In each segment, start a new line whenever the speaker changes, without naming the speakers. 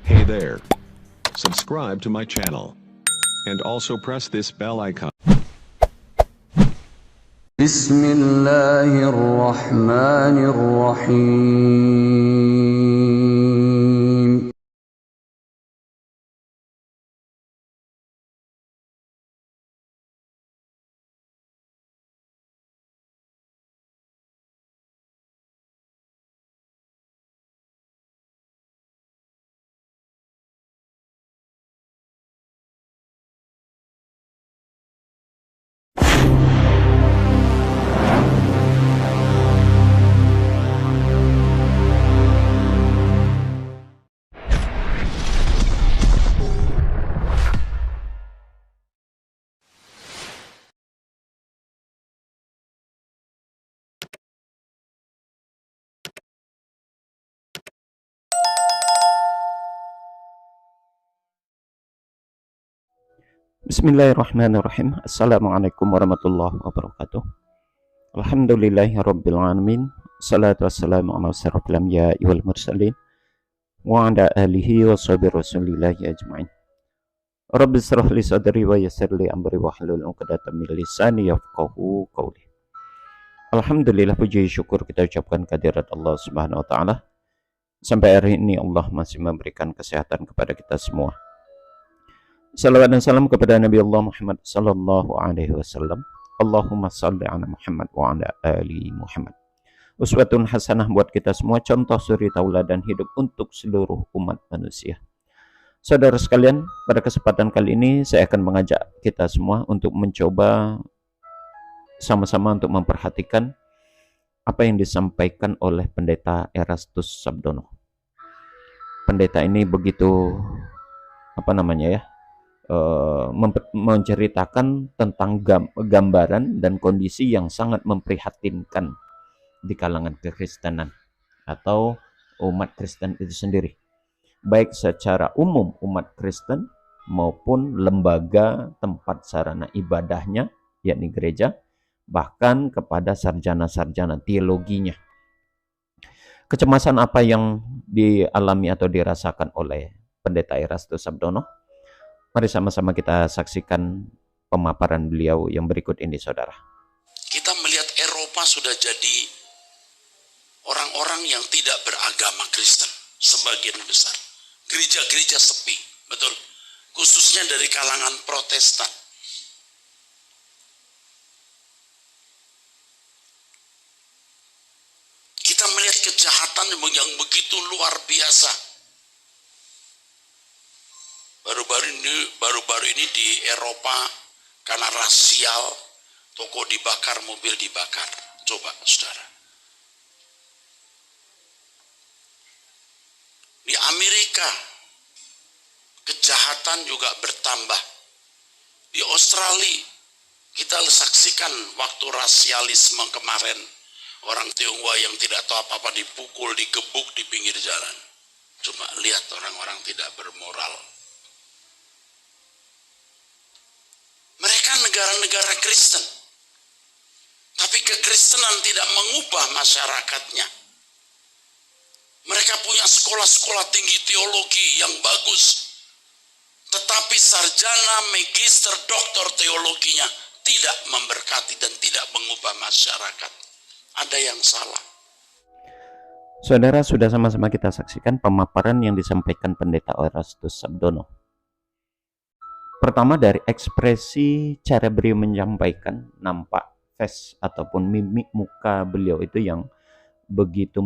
Hey there. Subscribe to my channel. And also press this bell icon.
بسم الله الرحمن الرحيم
Bismillahirrahmanirrahim. Assalamualaikum warahmatullahi wabarakatuh. Alhamdulillahirabbil alamin. Salatu wassalamu ala asyrofil anbiya'i wal mursalin wa ala alihi wa sahbihi rasulillahi ajmain. Rabbi shrah li sadri wa yassir li amri wa hlul 'uqdatam min lisani yafqahu qawli. Alhamdulillah, puji syukur kita ucapkan kehadirat Allah Subhanahu wa taala. Sampai hari ini Allah masih memberikan kesehatan kepada kita semua. Salawat dan salam kepada Nabi Allah Muhammad sallallahu alaihi wasallam. Allahumma salli ala Muhammad wa ala ali Muhammad. Uswatun hasanah buat kita semua, contoh suri tauladan hidup untuk seluruh umat manusia. Saudara sekalian, pada kesempatan kali ini saya akan mengajak kita semua untuk mencoba sama-sama untuk memperhatikan apa yang disampaikan oleh Pendeta Erastus Sabdono. Pendeta ini begitu menceritakan tentang gambaran dan kondisi yang sangat memprihatinkan di kalangan kekristenan atau umat Kristen itu sendiri, baik secara umum umat Kristen maupun lembaga tempat sarana ibadahnya, yakni gereja, bahkan kepada sarjana-sarjana teologinya. Kecemasan apa yang dialami atau dirasakan oleh Pendeta Erastus Sabdono? Mari sama-sama kita saksikan pemaparan beliau yang berikut ini, saudara.
Kita melihat Eropa sudah jadi orang-orang yang tidak beragama Kristen, sebagian besar. Gereja-gereja sepi, betul. Khususnya dari kalangan Protestan. Kita melihat kejahatan yang begitu luar biasa. Baru-baru ini di Eropa karena rasial, toko dibakar, mobil dibakar. Coba saudara. Di Amerika kejahatan juga bertambah. Di Australia kita saksikan waktu rasialisme kemarin, orang Tionghoa yang tidak tahu apa-apa dipukul, digebuk di pinggir jalan. Cuma lihat orang-orang tidak bermoral. Mereka negara-negara Kristen, tapi kekristenan tidak mengubah masyarakatnya. Mereka punya sekolah-sekolah tinggi teologi yang bagus, tetapi sarjana, magister, doktor teologinya tidak memberkati dan tidak mengubah masyarakat. Ada yang salah.
Saudara, sudah sama-sama kita saksikan pemaparan yang disampaikan Pendeta Erastus Sabdono. Pertama, dari ekspresi cara beliau menyampaikan, nampak face ataupun mimik muka beliau itu yang begitu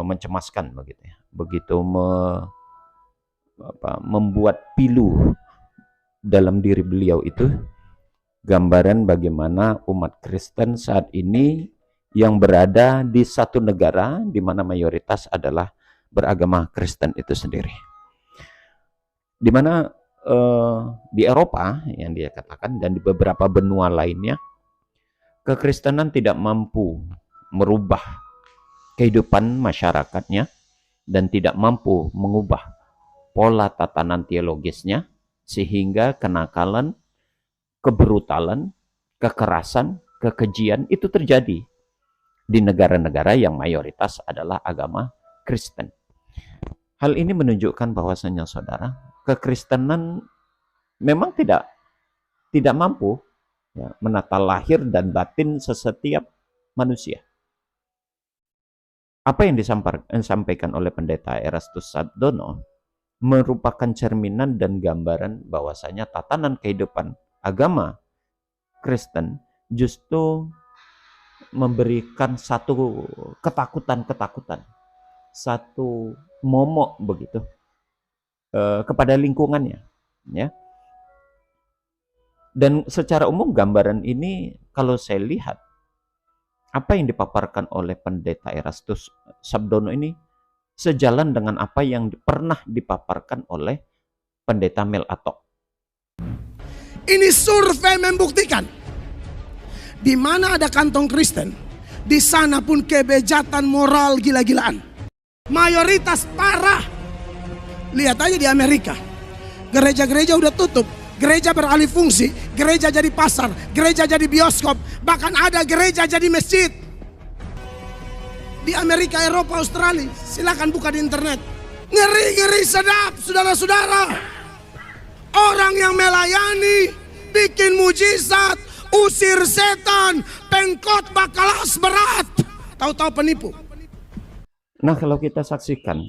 mencemaskan, begitu ya, begitu membuat pilu dalam diri beliau itu gambaran bagaimana umat Kristen saat ini yang berada di satu negara di mana mayoritas adalah beragama Kristen itu sendiri, di mana di Eropa yang dia katakan dan di beberapa benua lainnya, kekristenan tidak mampu merubah kehidupan masyarakatnya dan tidak mampu mengubah pola tatanan teologisnya, sehingga kenakalan, kebrutalan, kekerasan, kekejian itu terjadi di negara-negara yang mayoritas adalah agama Kristen. Hal ini menunjukkan bahwasanya saudara, kekristenan memang tidak mampu ya, menata lahir dan batin sesetiap manusia. Apa yang disampaikan oleh Pendeta Erastus Sabdono merupakan cerminan dan gambaran bahwasanya tatanan kehidupan agama Kristen justru memberikan satu ketakutan-ketakutan, satu momok begitu kepada lingkungannya, ya. Dan secara umum gambaran ini kalau saya lihat apa yang dipaparkan oleh Pendeta Erastus Sabdono ini sejalan dengan apa yang pernah dipaparkan oleh Pendeta Mel Atok.
Ini survei membuktikan di mana ada kantong Kristen, di sana pun kebejatan moral gila-gilaan. Mayoritas parah. Lihat aja di Amerika. Gereja-gereja udah tutup, gereja beralih fungsi, gereja jadi pasar, gereja jadi bioskop, bahkan ada gereja jadi masjid. Di Amerika, Eropa, Australia, silakan buka di internet. Ngeri-ngeri sedap, saudara-saudara. Orang yang melayani, bikin mujizat, usir setan, pengkhotbah kelas berat, tahu-tahu penipu.
Nah, kalau kita saksikan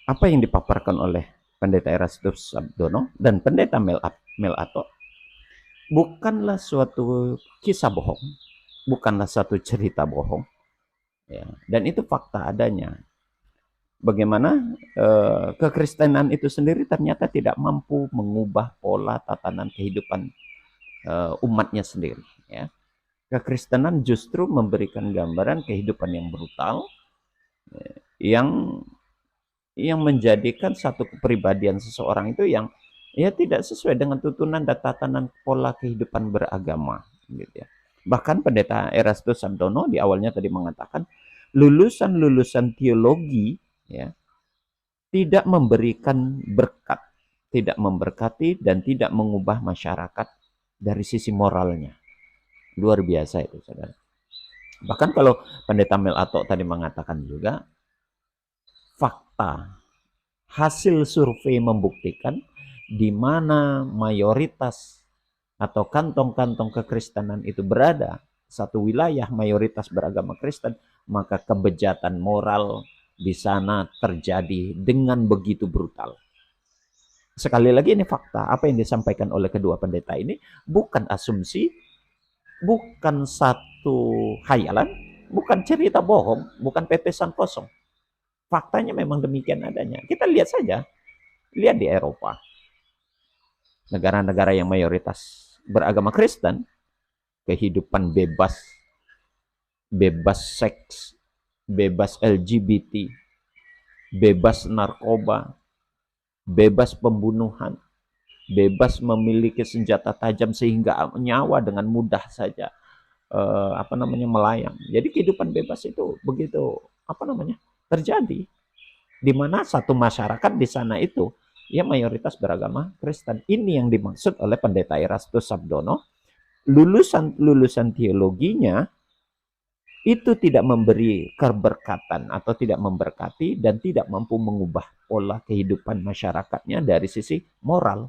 apa yang dipaparkan oleh Pendeta Erastus Sabdono dan Pendeta Mel Atok, bukanlah suatu kisah bohong, bukanlah satu cerita bohong, ya. Dan itu fakta adanya. Bagaimana kekristenan itu sendiri ternyata tidak mampu mengubah pola tatanan kehidupan umatnya sendiri, ya. Kekristenan justru memberikan gambaran kehidupan yang brutal, yang menjadikan satu kepribadian seseorang itu yang ya tidak sesuai dengan tuntunan dan tatanan pola kehidupan beragama, gitu ya. Bahkan Pendeta Erastus Sabdono di awalnya tadi mengatakan lulusan-lulusan teologi ya tidak memberikan berkat, tidak memberkati dan tidak mengubah masyarakat dari sisi moralnya. Luar biasa itu, saudara. Bahkan kalau Pendeta Mel Atok tadi mengatakan juga, fakta hasil survei membuktikan di mana mayoritas atau kantong-kantong kekristenan itu berada, satu wilayah mayoritas beragama Kristen, maka kebejatan moral di sana terjadi dengan begitu brutal. Sekali lagi ini fakta, apa yang disampaikan oleh kedua pendeta ini bukan asumsi, bukan satu khayalan, bukan cerita bohong, bukan pepesan kosong. Faktanya memang demikian adanya. Kita lihat saja, lihat di Eropa. Negara-negara yang mayoritas beragama Kristen, kehidupan bebas, bebas seks, bebas LGBT, bebas narkoba, bebas pembunuhan, bebas memiliki senjata tajam sehingga nyawa dengan mudah saja melayang. Jadi kehidupan bebas itu begitu terjadi, di mana satu masyarakat di sana itu ya mayoritas beragama Kristen. Ini yang dimaksud oleh Pendeta Erastus Sabdono. Lulusan teologinya itu tidak memberi keberkatan atau tidak memberkati dan tidak mampu mengubah pola kehidupan masyarakatnya dari sisi moral.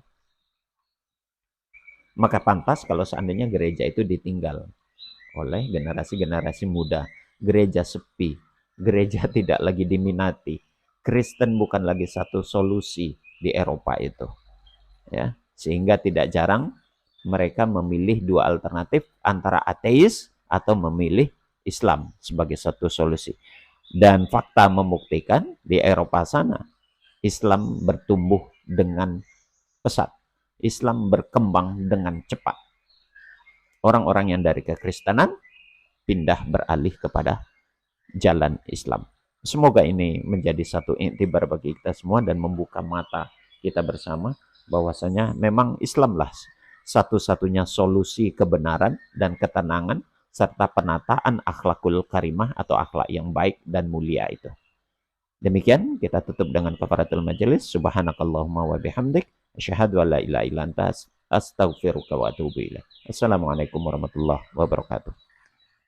Maka pantas kalau seandainya gereja itu ditinggal oleh generasi-generasi muda, gereja sepi, gereja tidak lagi diminati, Kristen bukan lagi satu solusi di Eropa itu, ya. Sehingga tidak jarang mereka memilih dua alternatif antara ateis atau memilih Islam sebagai satu solusi. Dan fakta membuktikan di Eropa sana Islam bertumbuh dengan pesat, Islam berkembang dengan cepat. Orang-orang yang dari kekristenan pindah beralih kepada jalan Islam. Semoga ini menjadi satu iktibar bagi kita semua dan membuka mata kita bersama bahwasanya memang Islamlah satu-satunya solusi kebenaran dan ketenangan serta penataan akhlakul karimah atau akhlak yang baik dan mulia itu. Demikian kita tutup dengan kafaratul majelis. Subhanakallahumma wa bihamdik asyhadu an la ilaha illa anta astaghfiruka wa atubu ilaik. Assalamualaikum warahmatullahi wabarakatuh.